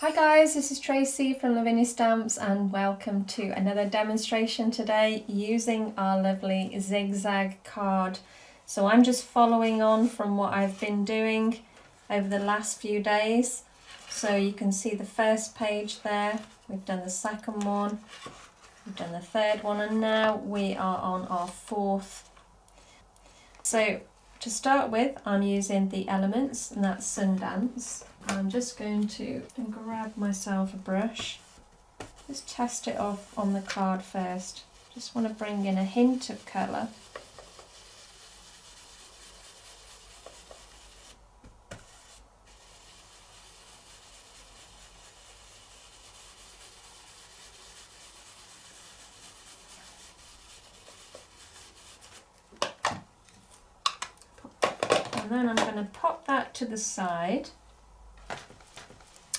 Hi guys, this is Tracey from Lavinia Stamps and welcome to another demonstration today using our lovely ZigZag card. So I'm just following on from what I've been doing over the last few days. So you can see the first page there, we've done the second one, we've done the third one, and now we are on our fourth. So to start with, I'm using the elements, and that's Sundance. I'm just going to grab myself a brush, just test it off on the card first. Just want to bring in a hint of colour. And then I'm going to pop that to the side.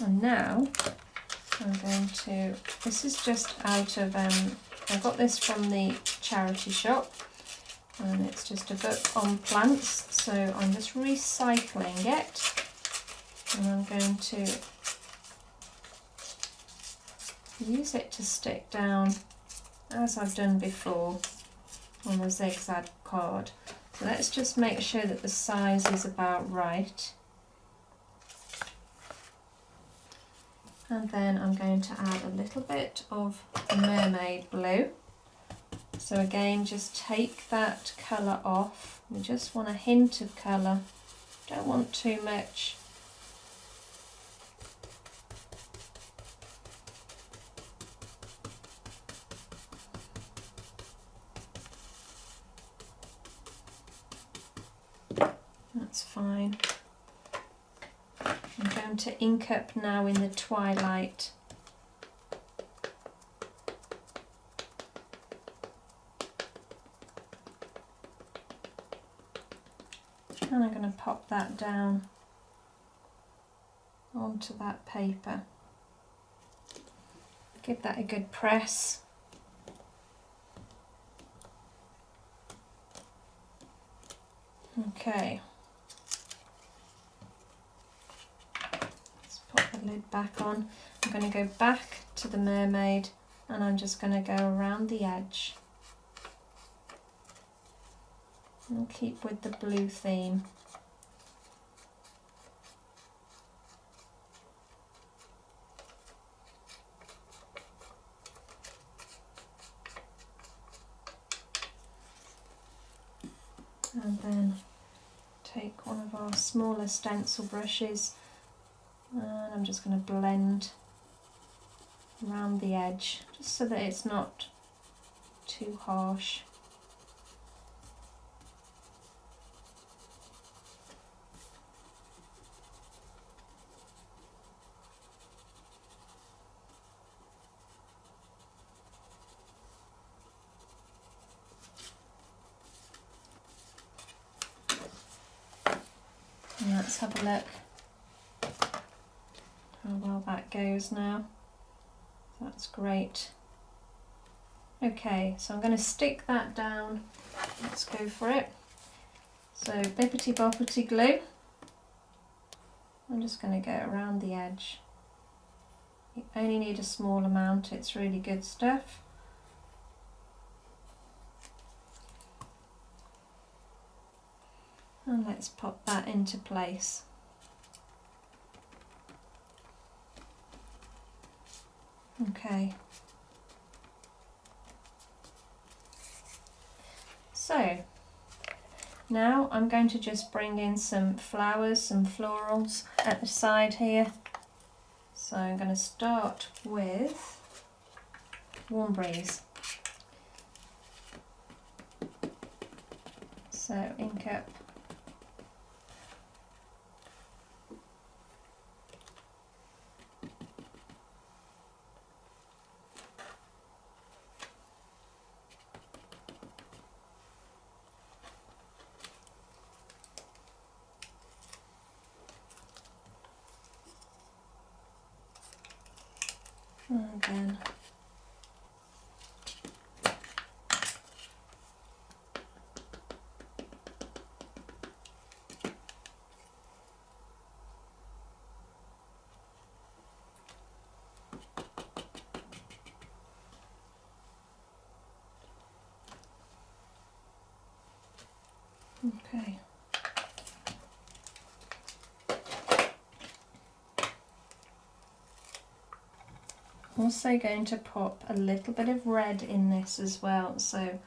And now I'm going to, this is just out of, I got this from the charity shop, and it's just a book on plants, so I'm just recycling it, and I'm going to use it to stick down as I've done before on the ZigZag card. So let's just make sure that the size is about right. And then I'm going to add a little bit of mermaid blue. So again, just take that colour off. We just want a hint of colour, don't want too much. That's fine. I'm going to ink up now in the twilight. And I'm going to pop that down onto that paper. Give that a good press. Okay. Lid back on. I'm going to go back to the mermaid and I'm just going to go around the edge and keep with the blue theme. And then take one of our smaller stencil brushes, and I'm just going to blend around the edge just so that it's not too harsh. And let's have a look how well that goes now. That's great. Okay, so I'm going to stick that down. Let's go for it. So Bippity Boppity Glue. I'm just going to go around the edge. You only need a small amount, it's really good stuff. And let's pop that into place. Okay. So now I'm going to just bring in some flowers, some florals at the side here. So I'm going to start with Warm Breeze. So ink up. And then Okay. Also going to pop a little bit of red in this as well, so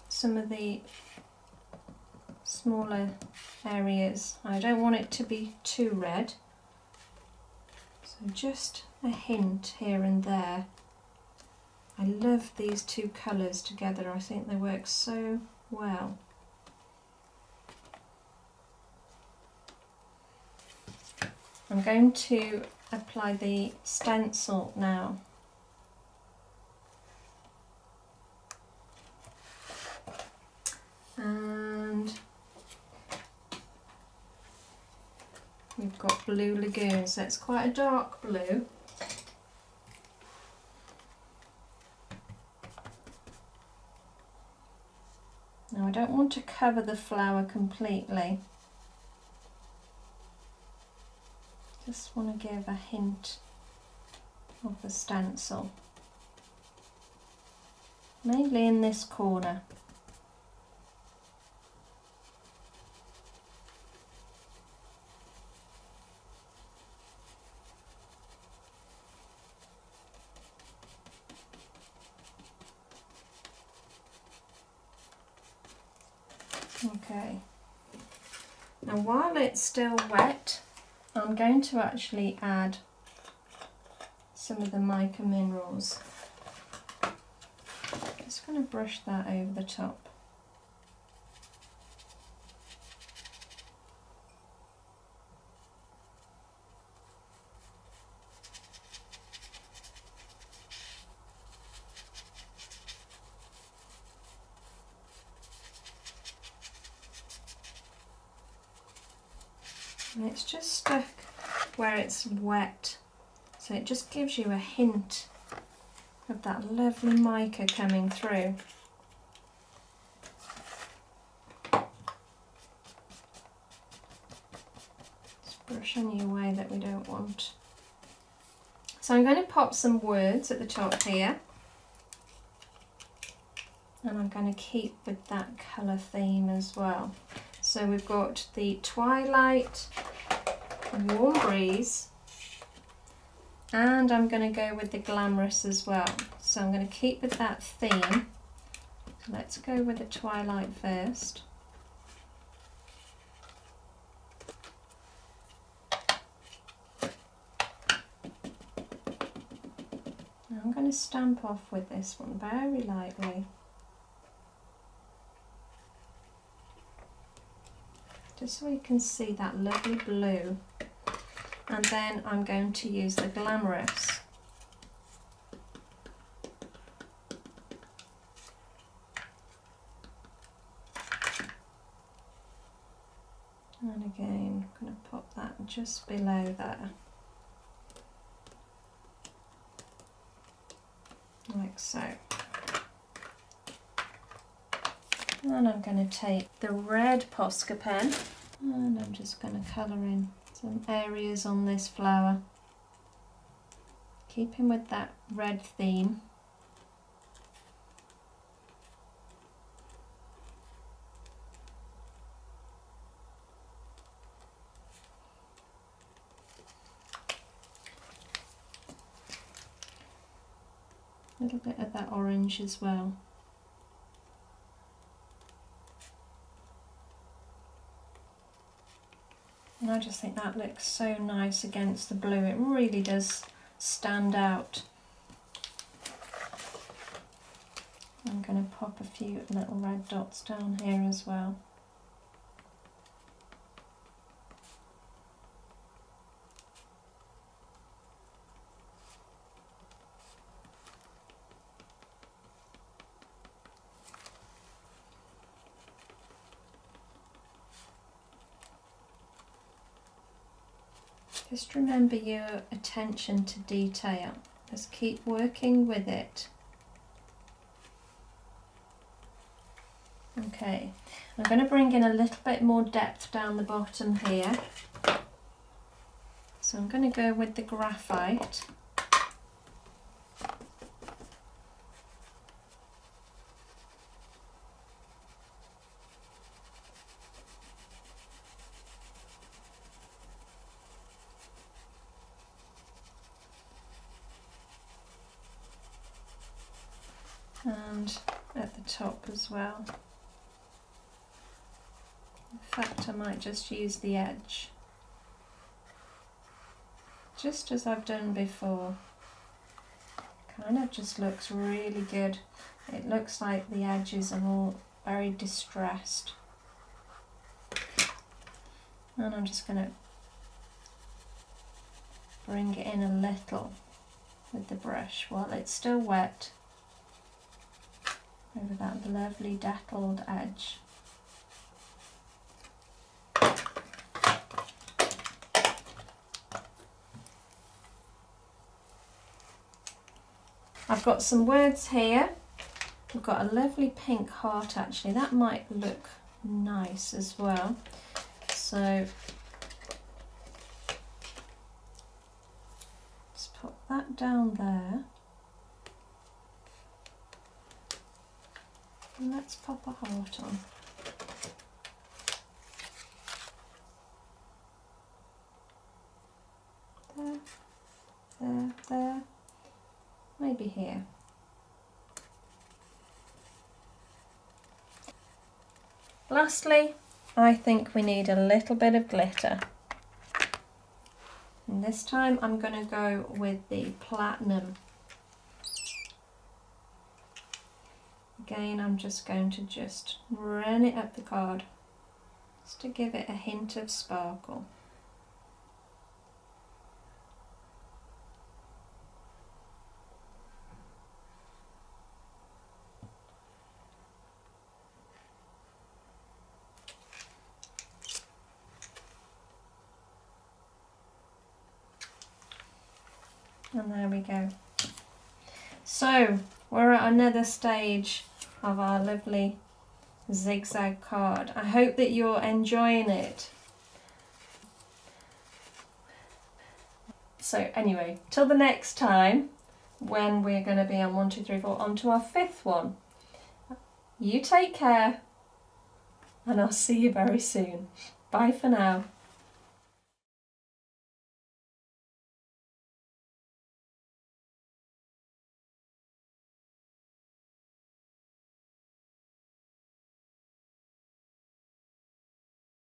some of the smaller areas, I don't want it to be too red, so just a hint here and there. I love these two colours together, I think they work so well. I'm going to apply the stencil now. And we've got Blue Lagoon, so it's quite a dark blue. Now I don't want to cover the flower completely. Just want to give a hint of the stencil, mainly in this corner. Okay, now while it's still wet, I'm going to actually add some of the mica minerals. Just going to brush that over the top. And it's just stuck where it's wet, so it just gives you a hint of that lovely mica coming through. Just brush any away that we don't want. So I'm going to pop some words at the top here, and I'm going to keep with that colour theme as well. So we've got the twilight, warm breeze, and I'm going to go with the glamorous as well. So I'm going to keep with that theme. So let's go with the twilight first. Now I'm going to stamp off with this one very lightly. Just so you can see that lovely blue. And then I'm going to use the glamorous. And again, I'm going to pop that just below there. Like so. And I'm going to take the red Posca pen and I'm just going to colour in some areas on this flower, keeping with that red theme. A little bit of that orange as well. And I just think that looks so nice against the blue. It really does stand out. I'm going to pop a few little red dots down here as well. Just remember your attention to detail. Just keep working with it. Okay, I'm going to bring in a little bit more depth down the bottom here. So I'm going to go with the graphite. and at the top as well. In fact, I might just use the edge, just as I've done before. Kind of just looks really good. It looks like the edges are all very distressed. And I'm just going to bring it in a little with the brush while it's still wet over that lovely dappled edge. I've got some words here. We've got a lovely pink heart actually. That might look nice as well. So let's put that down there. And let's pop a heart on. There, there, there. Maybe here. Lastly, I think we need a little bit of glitter. And this time I'm going to go with the platinum. Again, I'm just going to just run it up the card, just to give it a hint of sparkle. And there we go. So we're at another stage of our lovely zigzag card. I hope that you're enjoying it. So anyway, till the next time when we're going to be on 1, 2, 3, 4 on to our 5th one. You take care and I'll see you very soon. Bye for now.